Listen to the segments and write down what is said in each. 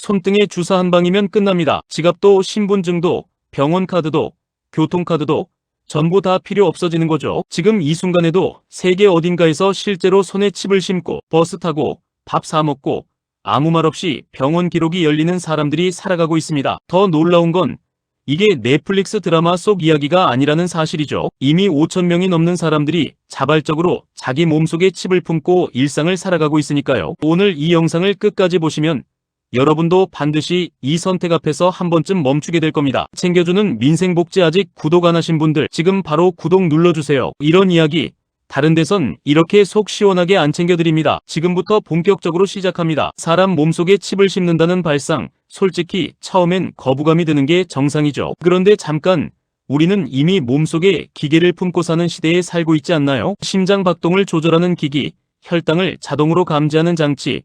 손등에 주사 한 방이면 끝납니다. 지갑도 신분증도 병원 카드도 교통카드도 전부 다 필요 없어지는 거죠. 지금 이 순간에도 세계 어딘가에서 실제로 손에 칩을 심고 버스 타고 밥 사 먹고 아무 말 없이 병원 기록이 열리는 사람들이 살아가고 있습니다. 더 놀라운 건 이게 넷플릭스 드라마 속 이야기가 아니라는 사실이죠. 이미 5,000명이 넘는 사람들이 자발적으로 자기 몸속에 칩을 품고 일상을 살아가고 있으니까요. 오늘 이 영상을 끝까지 보시면 여러분도 반드시 이 선택 앞에서 한 번쯤 멈추게 될 겁니다. 챙겨주는 민생복지 아직 구독 안 하신 분들 지금 바로 구독 눌러주세요. 이런 이야기 다른 데선 이렇게 속 시원하게 안 챙겨드립니다. 지금부터 본격적으로 시작합니다. 사람 몸속에 칩을 심는다는 발상, 솔직히 처음엔 거부감이 드는 게 정상이죠. 그런데 잠깐, 우리는 이미 몸속에 기계를 품고 사는 시대에 살고 있지 않나요? 심장 박동을 조절하는 기기, 혈당을 자동으로 감지하는 장치,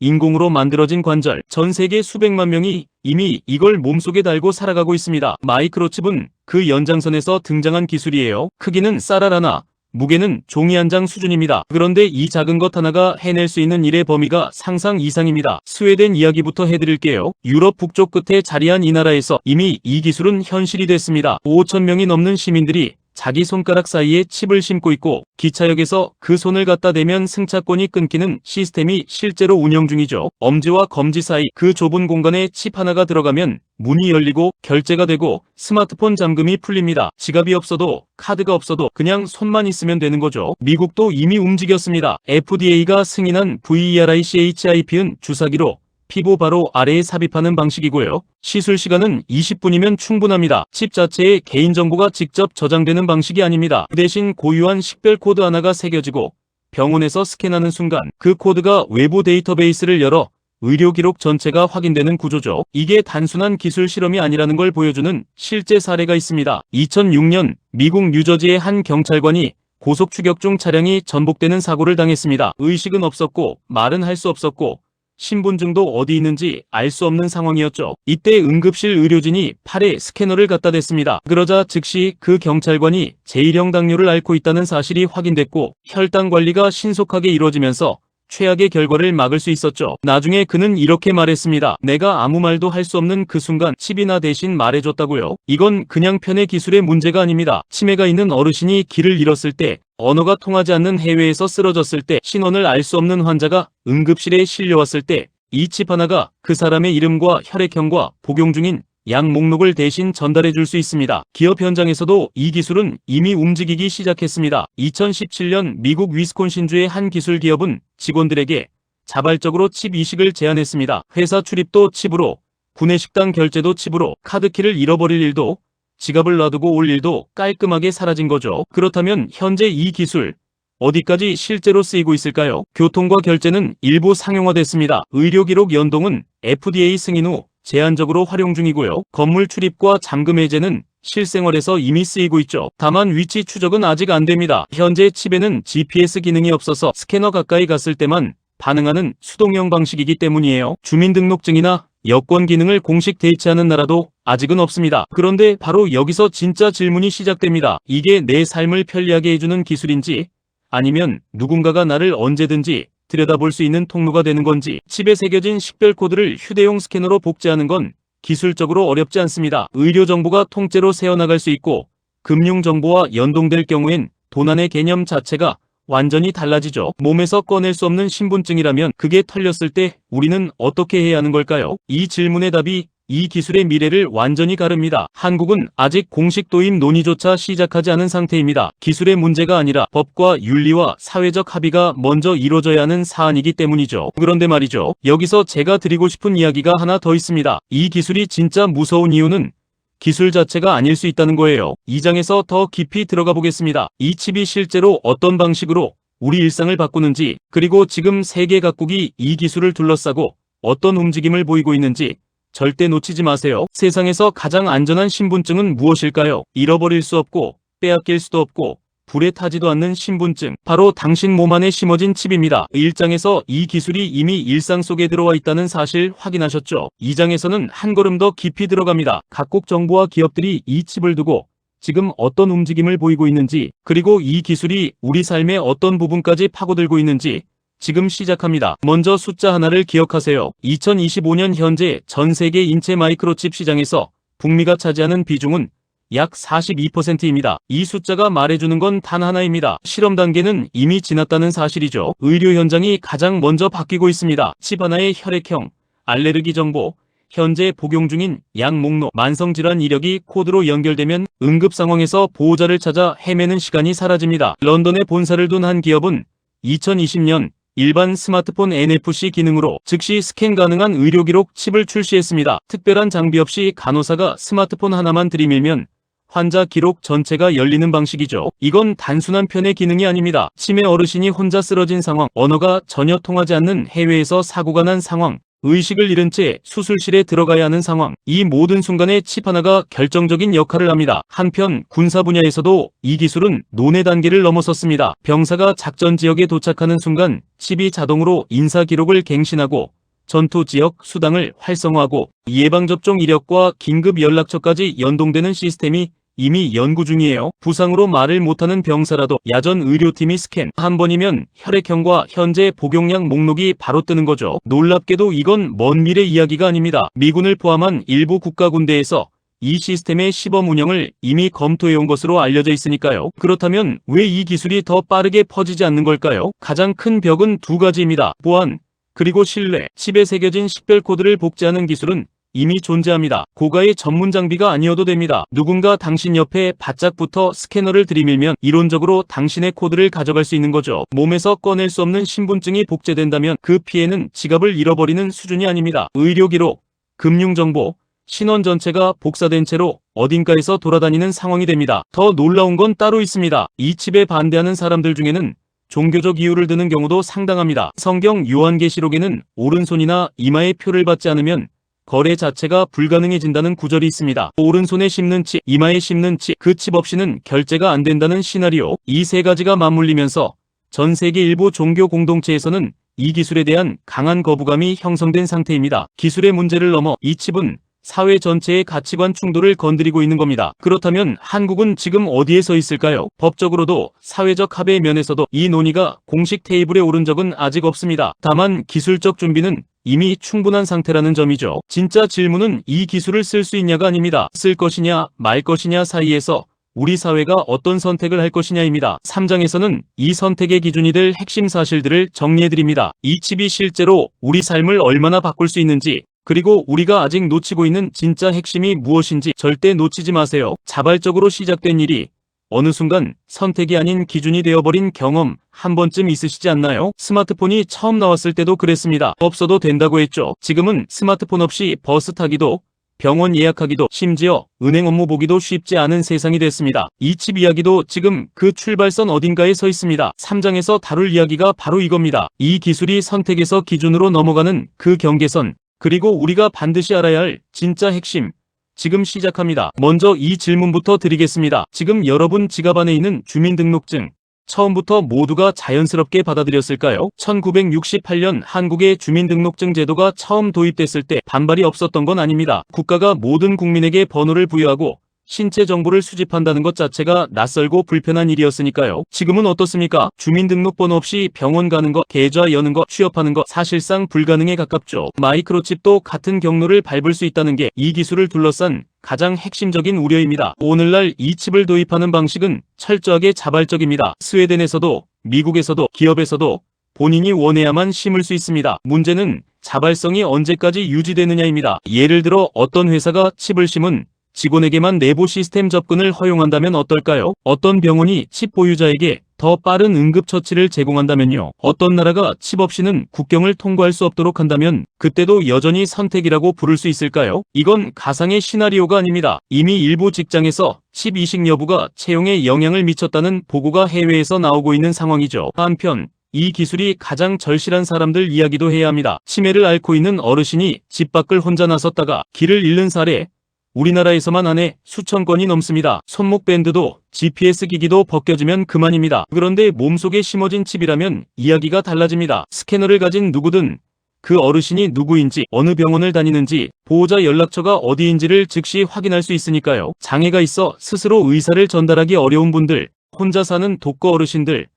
인공으로 만들어진 관절, 전 세계 수백만 명이 이미 이걸 몸속에 달고 살아가고 있습니다. 마이크로칩은 그 연장선에서 등장한 기술이에요. 크기는 쌀알 하나, 무게는 종이 한 장 수준입니다. 그런데 이 작은 것 하나가 해낼 수 있는 일의 범위가 상상 이상입니다. 스웨덴 이야기부터 해드릴게요. 유럽 북쪽 끝에 자리한 이 나라에서 이미 이 기술은 현실이 됐습니다. 5,000명이 넘는 시민들이 자기 손가락 사이에 칩을 심고 있고 기차역에서 그 손을 갖다 대면 승차권이 끊기는 시스템이 실제로 운영 중이죠. 엄지와 검지 사이 그 좁은 공간에 칩 하나가 들어가면 문이 열리고 결제가 되고 스마트폰 잠금이 풀립니다. 지갑이 없어도 카드가 없어도 그냥 손만 있으면 되는 거죠. 미국도 이미 움직였습니다. FDA가 승인한 VERICHIP은 주사기로 피부 바로 아래에 삽입하는 방식이고요. 시술 시간은 20분이면 충분합니다. 칩 자체에 개인정보가 직접 저장되는 방식이 아닙니다. 그 대신 고유한 식별 코드 하나가 새겨지고 병원에서 스캔하는 순간 그 코드가 외부 데이터베이스를 열어 의료 기록 전체가 확인되는 구조죠. 이게 단순한 기술 실험이 아니라는 걸 보여주는 실제 사례가 있습니다. 2006년 미국 뉴저지의 한 경찰관이 고속 추격 중 차량이 전복되는 사고를 당했습니다. 의식은 없었고 말은 할 수 없었고 신분증도 어디 있는지 알 수 없는 상황이었죠. 이때 응급실 의료진이 팔에 스캐너를 갖다 댔습니다. 그러자 즉시 그 경찰관이 제1형 당뇨를 앓고 있다는 사실이 확인됐고 혈당 관리가 신속하게 이루어지면서 최악의 결과를 막을 수 있었죠. 나중에 그는 이렇게 말했습니다. 내가 아무 말도 할 수 없는 그 순간 칩이 나 대신 말해줬다고요. 이건 그냥 편의 기술의 문제가 아닙니다. 치매가 있는 어르신이 길을 잃었을 때, 언어가 통하지 않는 해외에서 쓰러졌을 때, 신원을 알 수 없는 환자가 응급실에 실려왔을 때 이 칩 하나가 그 사람의 이름과 혈액형과 복용 중인 약 목록을 대신 전달해 줄 수 있습니다. 기업 현장에서도 이 기술은 이미 움직이기 시작했습니다. 2017년 미국 위스콘신주의 한 기술 기업은 직원들에게 자발적으로 칩 이식을 제안했습니다. 회사 출입도 칩으로, 구내식당 결제도 칩으로, 카드키를 잃어버릴 일도, 지갑을 놔두고 올 일도 깔끔하게 사라진 거죠. 그렇다면 현재 이 기술 어디까지 실제로 쓰이고 있을까요? 교통과 결제는 일부 상용화됐습니다. 의료기록 연동은 FDA 승인 후 제한적으로 활용 중이고요. 건물 출입과 잠금 해제는 실생활에서 이미 쓰이고 있죠. 다만 위치 추적은 아직 안 됩니다. 현재 칩에는 GPS 기능이 없어서 스캐너 가까이 갔을 때만 반응하는 수동형 방식이기 때문이에요. 주민등록증이나 여권 기능을 공식 대체하는 나라도 아직은 없습니다. 그런데 바로 여기서 진짜 질문이 시작됩니다. 이게 내 삶을 편리하게 해주는 기술인지 아니면 누군가가 나를 언제든지 들여다볼 수 있는 통로가 되는 건지. 칩에 새겨진 식별 코드를 휴대용 스캐너로 복제하는 건 기술적으로 어렵지 않습니다. 의료 정보가 통째로 새어나갈 수 있고 금융 정보와 연동될 경우엔 도난의 개념 자체가 완전히 달라지죠. 몸에서 꺼낼 수 없는 신분증이라면 그게 털렸을 때 우리는 어떻게 해야 하는 걸까요? 이 질문의 답이 이 기술의 미래를 완전히 가릅니다. 한국은 아직 공식 도입 논의조차 시작하지 않은 상태입니다. 기술의 문제가 아니라 법과 윤리와 사회적 합의가 먼저 이루어져야 하는 사안이기 때문이죠. 그런데 말이죠. 여기서 제가 드리고 싶은 이야기가 하나 더 있습니다. 이 기술이 진짜 무서운 이유는 기술 자체가 아닐 수 있다는 거예요. 이 장에서 더 깊이 들어가 보겠습니다. 이 칩이 실제로 어떤 방식으로 우리 일상을 바꾸는지, 그리고 지금 세계 각국이 이 기술을 둘러싸고 어떤 움직임을 보이고 있는지 절대 놓치지 마세요. 세상에서 가장 안전한 신분증은 무엇일까요? 잃어버릴 수 없고 빼앗길 수도 없고 불에 타지도 않는 신분증. 바로 당신 몸 안에 심어진 칩입니다. 1장에서 이 기술이 이미 일상 속에 들어와 있다는 사실 확인하셨죠? 2장에서는 한 걸음 더 깊이 들어갑니다. 각국 정부와 기업들이 이 칩을 두고 지금 어떤 움직임을 보이고 있는지, 그리고 이 기술이 우리 삶의 어떤 부분까지 파고들고 있는지 지금 시작합니다. 먼저 숫자 하나를 기억하세요. 2025년 현재 전 세계 인체 마이크로칩 시장에서 북미가 차지하는 비중은 약 42%입니다. 이 숫자가 말해주는 건 단 하나입니다. 실험 단계는 이미 지났다는 사실이죠. 의료 현장이 가장 먼저 바뀌고 있습니다. 칩 하나의 혈액형, 알레르기 정보, 현재 복용 중인 약 목록, 만성질환 이력이 코드로 연결되면 응급 상황에서 보호자를 찾아 헤매는 시간이 사라집니다. 런던에 본사를 둔 한 기업은 2020년 일반 스마트폰 NFC 기능으로 즉시 스캔 가능한 의료기록 칩을 출시했습니다. 특별한 장비 없이 간호사가 스마트폰 하나만 들이밀면 환자 기록 전체가 열리는 방식이죠. 이건 단순한 편의 기능이 아닙니다. 치매 어르신이 혼자 쓰러진 상황, 언어가 전혀 통하지 않는 해외에서 사고가 난 상황, 의식을 잃은 채 수술실에 들어가야 하는 상황, 이 모든 순간에 칩 하나가 결정적인 역할을 합니다. 한편 군사 분야에서도 이 기술은 논의 단계를 넘어섰습니다. 병사가 작전 지역에 도착하는 순간 칩이 자동으로 인사 기록을 갱신하고 전투 지역 수당을 활성화하고 예방접종 이력과 긴급 연락처까지 연동되는 시스템이 이미 연구 중이에요. 부상으로 말을 못하는 병사라도 야전 의료팀이 스캔 한 번이면 혈액형과 현재 복용량 목록이 바로 뜨는 거죠. 놀랍게도 이건 먼 미래 이야기가 아닙니다. 미군을 포함한 일부 국가군대에서 이 시스템의 시범 운영을 이미 검토해온 것으로 알려져 있으니까요. 그렇다면 왜 이 기술이 더 빠르게 퍼지지 않는 걸까요? 가장 큰 벽은 두 가지입니다. 보안, 그리고 신뢰. 칩에 새겨진 식별 코드를 복제하는 기술은 이미 존재합니다. 고가의 전문 장비가 아니어도 됩니다. 누군가 당신 옆에 바짝 붙어 스캐너를 들이밀면 이론적으로 당신의 코드를 가져갈 수 있는 거죠. 몸에서 꺼낼 수 없는 신분증이 복제된다면 그 피해는 지갑을 잃어버리는 수준이 아닙니다. 의료기록, 금융정보, 신원 전체가 복사된 채로 어딘가에서 돌아다니는 상황이 됩니다. 더 놀라운 건 따로 있습니다. 이 칩에 반대하는 사람들 중에는 종교적 이유를 드는 경우도 상당합니다. 성경 요한계시록에는 오른손이나 이마에 표를 받지 않으면 거래 자체가 불가능해진다는 구절이 있습니다. 오른손에 심는 칩, 이마에 심는 칩, 그 칩 없이는 결제가 안 된다는 시나리오. 이 세 가지가 맞물리면서 전 세계 일부 종교 공동체에서는 이 기술에 대한 강한 거부감이 형성된 상태입니다. 기술의 문제를 넘어 이 칩은 사회 전체의 가치관 충돌을 건드리고 있는 겁니다. 그렇다면 한국은 지금 어디에 서 있을까요? 법적으로도 사회적 합의 면에서도 이 논의가 공식 테이블에 오른 적은 아직 없습니다. 다만 기술적 준비는 이미 충분한 상태라는 점이죠. 진짜 질문은 이 기술을 쓸 수 있냐가 아닙니다. 쓸 것이냐 말 것이냐 사이에서 우리 사회가 어떤 선택을 할 것이냐입니다. 3장에서는 이 선택의 기준이 될 핵심 사실들을 정리해드립니다. 이 칩이 실제로 우리 삶을 얼마나 바꿀 수 있는지, 그리고 우리가 아직 놓치고 있는 진짜 핵심이 무엇인지 절대 놓치지 마세요. 자발적으로 시작된 일이 어느 순간 선택이 아닌 기준이 되어버린 경험 한 번쯤 있으시지 않나요? 스마트폰이 처음 나왔을 때도 그랬습니다. 없어도 된다고 했죠. 지금은 스마트폰 없이 버스 타기도, 병원 예약하기도, 심지어 은행 업무 보기도 쉽지 않은 세상이 됐습니다. 이 칩 이야기도 지금 그 출발선 어딘가에 서 있습니다. 3장에서 다룰 이야기가 바로 이겁니다. 이 기술이 선택에서 기준으로 넘어가는 그 경계선, 그리고 우리가 반드시 알아야 할 진짜 핵심, 지금 시작합니다. 먼저 이 질문부터 드리겠습니다. 지금 여러분 지갑 안에 있는 주민등록증, 처음부터 모두가 자연스럽게 받아들였을까요? 1968년 한국의 주민등록증 제도가 처음 도입됐을 때 반발이 없었던 건 아닙니다. 국가가 모든 국민에게 번호를 부여하고 신체 정보를 수집한다는 것 자체가 낯설고 불편한 일이었으니까요. 지금은 어떻습니까? 주민등록번호 없이 병원 가는 것, 계좌 여는 것, 취업하는 것 사실상 불가능에 가깝죠. 마이크로칩도 같은 경로를 밟을 수 있다는 게 이 기술을 둘러싼 가장 핵심적인 우려입니다. 오늘날 이 칩을 도입하는 방식은 철저하게 자발적입니다. 스웨덴에서도, 미국에서도, 기업에서도 본인이 원해야만 심을 수 있습니다. 문제는 자발성이 언제까지 유지되느냐입니다. 예를 들어 어떤 회사가 칩을 심은 직원에게만 내부 시스템 접근을 허용한다면 어떨까요? 어떤 병원이 칩 보유자에게 더 빠른 응급처치를 제공한다면요. 어떤 나라가 칩 없이는 국경을 통과할 수 없도록 한다면 그때도 여전히 선택이라고 부를 수 있을까요? 이건 가상의 시나리오가 아닙니다. 이미 일부 직장에서 칩 이식 여부가 채용에 영향을 미쳤다는 보고가 해외에서 나오고 있는 상황이죠. 한편 이 기술이 가장 절실한 사람들 이야기도 해야 합니다. 치매를 앓고 있는 어르신이 집 밖을 혼자 나섰다가 길을 잃는 사례, 우리나라에서만 한 해 수천 건이 넘습니다. 손목 밴드도 GPS 기기도 벗겨지면 그만입니다. 그런데 몸속에 심어진 칩이라면 이야기가 달라집니다. 스캐너를 가진 누구든 그 어르신이 누구인지, 어느 병원을 다니는지, 보호자 연락처가 어디인지를 즉시 확인할 수 있으니까요. 장애가 있어 스스로 의사를 전달하기 어려운 분들, 혼자 사는 독거 어르신들,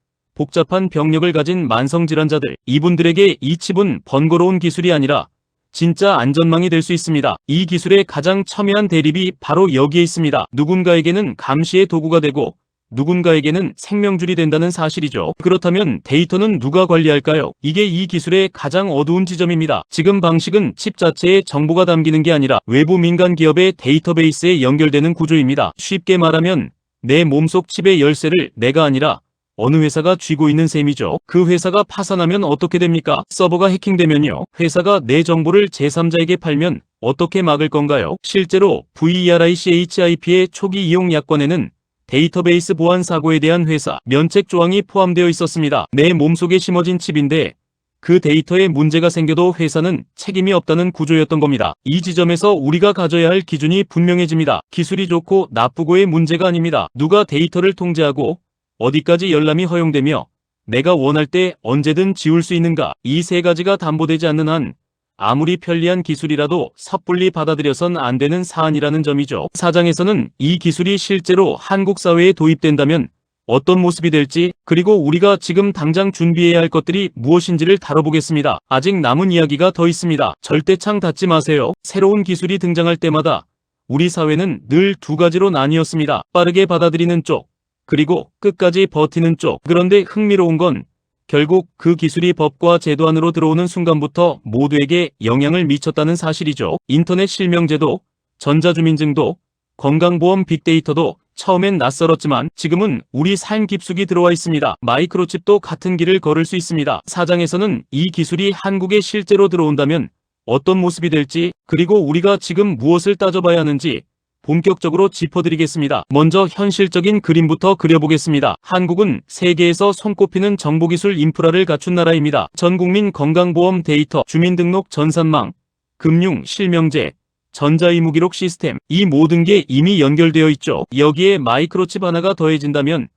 복잡한 병력을 가진 만성질환자들, 이분들에게 이 칩은 번거로운 기술이 아니라 진짜 안전망이 될 수 있습니다. 이 기술의 가장 첨예한 대립이 바로 여기에 있습니다. 누군가에게는 감시의 도구가 되고 누군가에게는 생명줄이 된다는 사실이죠. 그렇다면 데이터는 누가 관리할까요? 이게 이 기술의 가장 어두운 지점입니다. 지금 방식은 칩 자체에 정보가 담기는 게 아니라 외부 민간 기업의 데이터베이스에 연결되는 구조입니다. 쉽게 말하면 내 몸속 칩의 열쇠를 내가 아니라 어느 회사가 쥐고 있는 셈이죠. 그 회사가 파산하면 어떻게 됩니까? 서버가 해킹되면요. 회사가 내 정보를 제3자에게 팔면 어떻게 막을 건가요? 실제로 VERICHIP의 초기 이용 약관에는 데이터베이스 보안 사고에 대한 회사 면책 조항이 포함되어 있었습니다. 내 몸속에 심어진 칩인데 그 데이터에 문제가 생겨도 회사는 책임이 없다는 구조였던 겁니다. 이 지점에서 우리가 가져야 할 기준이 분명해집니다. 기술이 좋고 나쁘고의 문제가 아닙니다. 누가 데이터를 통제하고 어디까지 열람이 허용되며 내가 원할 때 언제든 지울 수 있는가, 이 세 가지가 담보되지 않는 한 아무리 편리한 기술이라도 섣불리 받아들여선 안 되는 사안이라는 점이죠. 사장에서는 이 기술이 실제로 한국 사회에 도입된다면 어떤 모습이 될지, 그리고 우리가 지금 당장 준비해야 할 것들이 무엇인지를 다뤄보겠습니다. 아직 남은 이야기가 더 있습니다. 절대 창 닫지 마세요. 새로운 기술이 등장할 때마다 우리 사회는 늘 두 가지로 나뉘었습니다. 빠르게 받아들이는 쪽, 그리고 끝까지 버티는 쪽. 그런데 흥미로운 건 결국 그 기술이 법과 제도 안으로 들어오는 순간부터 모두에게 영향을 미쳤다는 사실이죠. 인터넷 실명제도, 전자주민증도, 건강보험 빅데이터도 처음엔 낯설었지만 지금은 우리 삶 깊숙이 들어와 있습니다. 마이크로칩도 같은 길을 걸을 수 있습니다. 사장에서는 이 기술이 한국에 실제로 들어온다면 어떤 모습이 될지, 그리고 우리가 지금 무엇을 따져봐야 하는지 본격적으로 짚어드리겠습니다. 먼저 현실적인 그림부터 그려보겠습니다. 한국은 세계에서 손꼽히는 정보기술 인프라를 갖춘 나라입니다. 전국민 건강보험 데이터, 주민등록 전산망, 금융, 실명제, 전자의무기록 시스템, 이 모든 게 이미 연결되어 있죠. 여기에 마이크로칩 하나가 더해진다면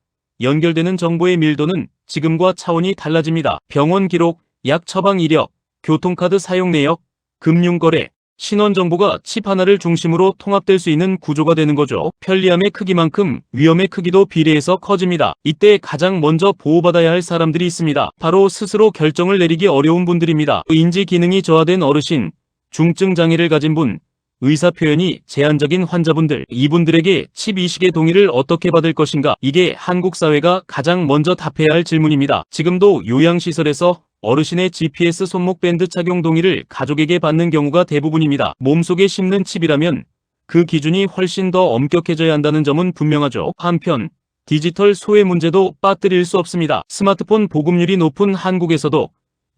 연결되는 정보의 밀도는 지금과 차원이 달라집니다. 병원 기록, 약 처방 이력, 교통카드 사용 내역, 금융거래, 신원정보가 칩 하나를 중심으로 통합될 수 있는 구조가 되는 거죠. 편리함의 크기만큼 위험의 크기도 비례해서 커집니다. 이때 가장 먼저 보호받아야 할 사람들이 있습니다. 바로 스스로 결정을 내리기 어려운 분들입니다. 인지 기능이 저하된 어르신, 중증 장애를 가진 분, 의사표현이 제한적인 환자분들, 이분들에게 칩 이식의 동의를 어떻게 받을 것인가? 이게 한국 사회가 가장 먼저 답해야 할 질문입니다. 지금도 요양시설에서 어르신의 GPS 손목 밴드 착용 동의를 가족에게 받는 경우가 대부분입니다. 몸속에 심는 칩이라면 그 기준이 훨씬 더 엄격해져야 한다는 점은 분명하죠. 한편 디지털 소외 문제도 빠뜨릴 수 없습니다. 스마트폰 보급률이 높은 한국에서도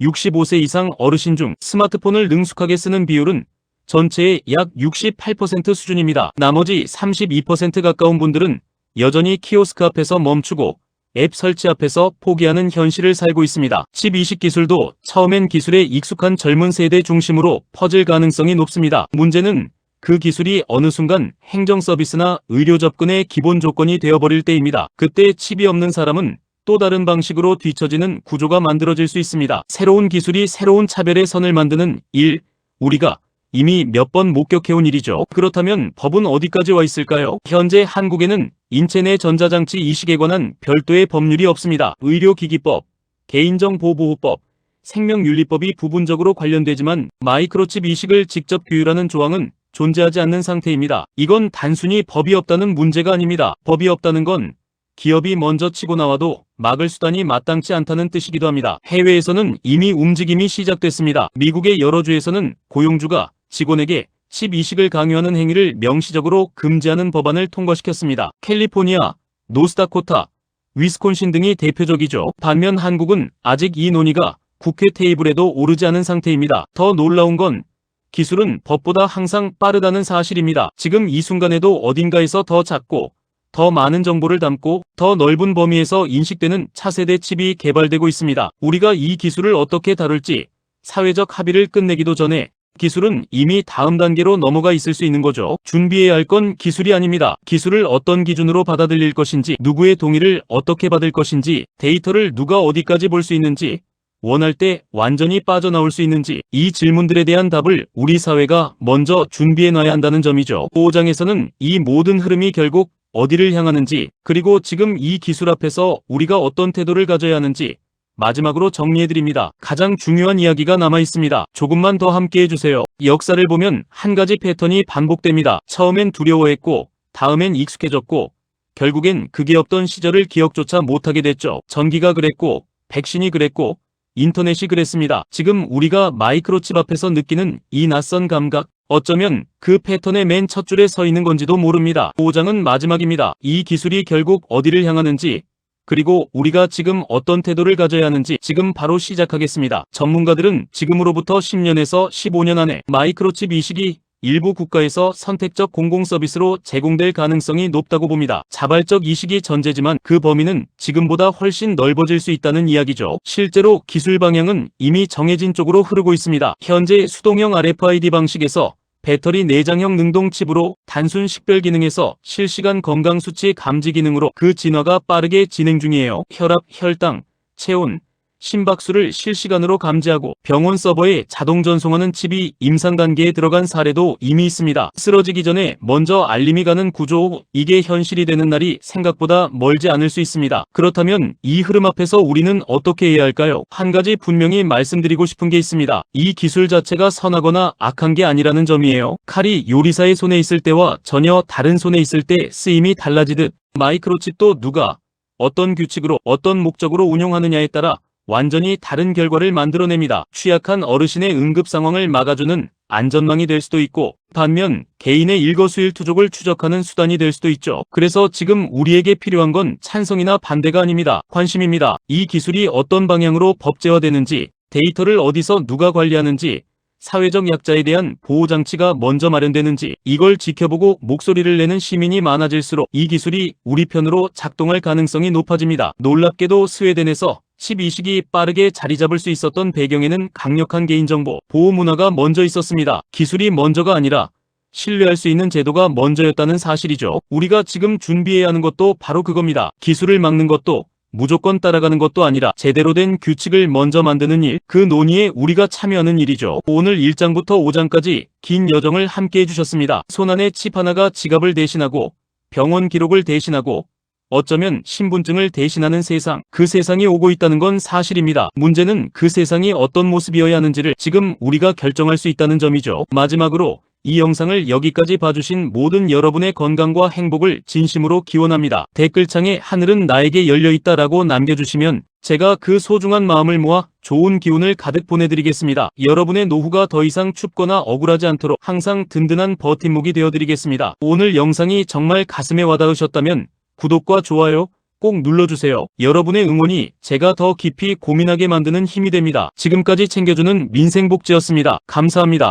65세 이상 어르신 중 스마트폰을 능숙하게 쓰는 비율은 전체의 약 68% 수준입니다. 나머지 32% 가까운 분들은 여전히 키오스크 앞에서 멈추고 앱 설치 앞에서 포기하는 현실을 살고 있습니다. 칩 이식 기술도 처음엔 기술에 익숙한 젊은 세대 중심으로 퍼질 가능성이 높습니다. 문제는 그 기술이 어느 순간 행정 서비스나 의료 접근의 기본 조건이 되어버릴 때입니다. 그때 칩이 없는 사람은 또 다른 방식으로 뒤처지는 구조가 만들어질 수 있습니다. 새로운 기술이 새로운 차별의 선을 만드는 일, 우리가 이미 몇 번 목격해온 일이죠. 그렇다면 법은 어디까지 와 있을까요? 현재 한국에는 인체 내 전자장치 이식에 관한 별도의 법률이 없습니다. 의료기기법, 개인정보보호법, 생명윤리법이 부분적으로 관련되지만 마이크로칩 이식을 직접 규율하는 조항은 존재하지 않는 상태입니다. 이건 단순히 법이 없다는 문제가 아닙니다. 법이 없다는 건 기업이 먼저 치고 나와도 막을 수단이 마땅치 않다는 뜻이기도 합니다. 해외에서는 이미 움직임이 시작됐습니다. 미국의 여러 주에서는 고용주가 직원에게 칩 이식을 강요하는 행위를 명시적으로 금지하는 법안을 통과시켰습니다. 캘리포니아, 노스다코타, 위스콘신 등이 대표적이죠. 반면 한국은 아직 이 논의가 국회 테이블에도 오르지 않은 상태입니다. 더 놀라운 건 기술은 법보다 항상 빠르다는 사실입니다. 지금 이 순간에도 어딘가에서 더 작고 더 많은 정보를 담고 더 넓은 범위에서 인식되는 차세대 칩이 개발되고 있습니다. 우리가 이 기술을 어떻게 다룰지 사회적 합의를 끝내기도 전에 기술은 이미 다음 단계로 넘어가 있을 수 있는 거죠. 준비해야 할 건 기술이 아닙니다. 기술을 어떤 기준으로 받아들일 것인지, 누구의 동의를 어떻게 받을 것인지, 데이터를 누가 어디까지 볼 수 있는지, 원할 때 완전히 빠져나올 수 있는지, 이 질문들에 대한 답을 우리 사회가 먼저 준비해놔야 한다는 점이죠. 5장에서는 이 모든 흐름이 결국 어디를 향하는지, 그리고 지금 이 기술 앞에서 우리가 어떤 태도를 가져야 하는지 마지막으로 정리해드립니다. 가장 중요한 이야기가 남아 있습니다. 조금만 더 함께 해주세요. 역사를 보면 한 가지 패턴이 반복됩니다. 처음엔 두려워했고, 다음엔 익숙해졌고, 결국엔 그게 없던 시절을 기억조차 못하게 됐죠. 전기가 그랬고, 백신이 그랬고, 인터넷이 그랬습니다. 지금 우리가 마이크로칩 앞에서 느끼는 이 낯선 감각, 어쩌면 그 패턴의 맨 첫 줄에 서 있는 건지도 모릅니다. 5장은 마지막입니다. 이 기술이 결국 어디를 향하는지, 그리고 우리가 지금 어떤 태도를 가져야 하는지 지금 바로 시작하겠습니다. 전문가들은 지금으로부터 10년에서 15년 안에 마이크로칩 이식이 일부 국가에서 선택적 공공서비스로 제공될 가능성이 높다고 봅니다. 자발적 이식이 전제지만 그 범위는 지금보다 훨씬 넓어질 수 있다는 이야기죠. 실제로 기술 방향은 이미 정해진 쪽으로 흐르고 있습니다. 현재 수동형 RFID 방식에서 배터리 내장형 능동칩으로 단순 식별 기능에서 실시간 건강 수치 감지 기능으로 그 진화가 빠르게 진행 중이에요. 혈압, 혈당, 체온, 심박수를 실시간으로 감지하고 병원 서버에 자동 전송하는 칩이 임상 단계에 들어간 사례도 이미 있습니다. 쓰러지기 전에 먼저 알림이 가는 구조, 이게 현실이 되는 날이 생각보다 멀지 않을 수 있습니다. 그렇다면 이 흐름 앞에서 우리는 어떻게 해야 할까요? 한 가지 분명히 말씀드리고 싶은 게 있습니다. 이 기술 자체가 선하거나 악한 게 아니라는 점이에요. 칼이 요리사의 손에 있을 때와 전혀 다른 손에 있을 때 쓰임이 달라지듯 마이크로칩도 누가 어떤 규칙으로 어떤 목적으로 운용하느냐에 따라 완전히 다른 결과를 만들어냅니다. 취약한 어르신의 응급 상황을 막아주는 안전망이 될 수도 있고, 반면 개인의 일거수일투족을 추적하는 수단이 될 수도 있죠. 그래서 지금 우리에게 필요한 건 찬성이나 반대가 아닙니다. 관심입니다. 이 기술이 어떤 방향으로 법제화되는지, 데이터를 어디서 누가 관리하는지, 사회적 약자에 대한 보호장치가 먼저 마련되는지, 이걸 지켜보고 목소리를 내는 시민이 많아질수록 이 기술이 우리 편으로 작동할 가능성이 높아집니다. 놀랍게도 스웨덴에서 칩 이식이 빠르게 자리 잡을 수 있었던 배경에는 강력한 개인정보 보호 문화가 먼저 있었습니다. 기술이 먼저가 아니라 신뢰할 수 있는 제도가 먼저였다는 사실이죠. 우리가 지금 준비해야 하는 것도 바로 그겁니다. 기술을 막는 것도 무조건 따라가는 것도 아니라 제대로 된 규칙을 먼저 만드는 일, 그 논의에 우리가 참여하는 일이죠. 오늘 1장부터 5장까지 긴 여정을 함께 해주셨습니다. 손안에 칩 하나가 지갑을 대신하고 병원 기록을 대신하고 어쩌면 신분증을 대신하는 세상, 그 세상이 오고 있다는 건 사실입니다. 문제는 그 세상이 어떤 모습이어야 하는지를 지금 우리가 결정할 수 있다는 점이죠. 마지막으로 이 영상을 여기까지 봐주신 모든 여러분의 건강과 행복을 진심으로 기원합니다. 댓글창에 하늘은 나에게 열려있다 라고 남겨주시면 제가 그 소중한 마음을 모아 좋은 기운을 가득 보내드리겠습니다. 여러분의 노후가 더 이상 춥거나 억울하지 않도록 항상 든든한 버팀목이 되어드리겠습니다. 오늘 영상이 정말 가슴에 와닿으셨다면 구독과 좋아요 꼭 눌러주세요. 여러분의 응원이 제가 더 깊이 고민하게 만드는 힘이 됩니다. 지금까지 챙겨주는 민생복지였습니다. 감사합니다.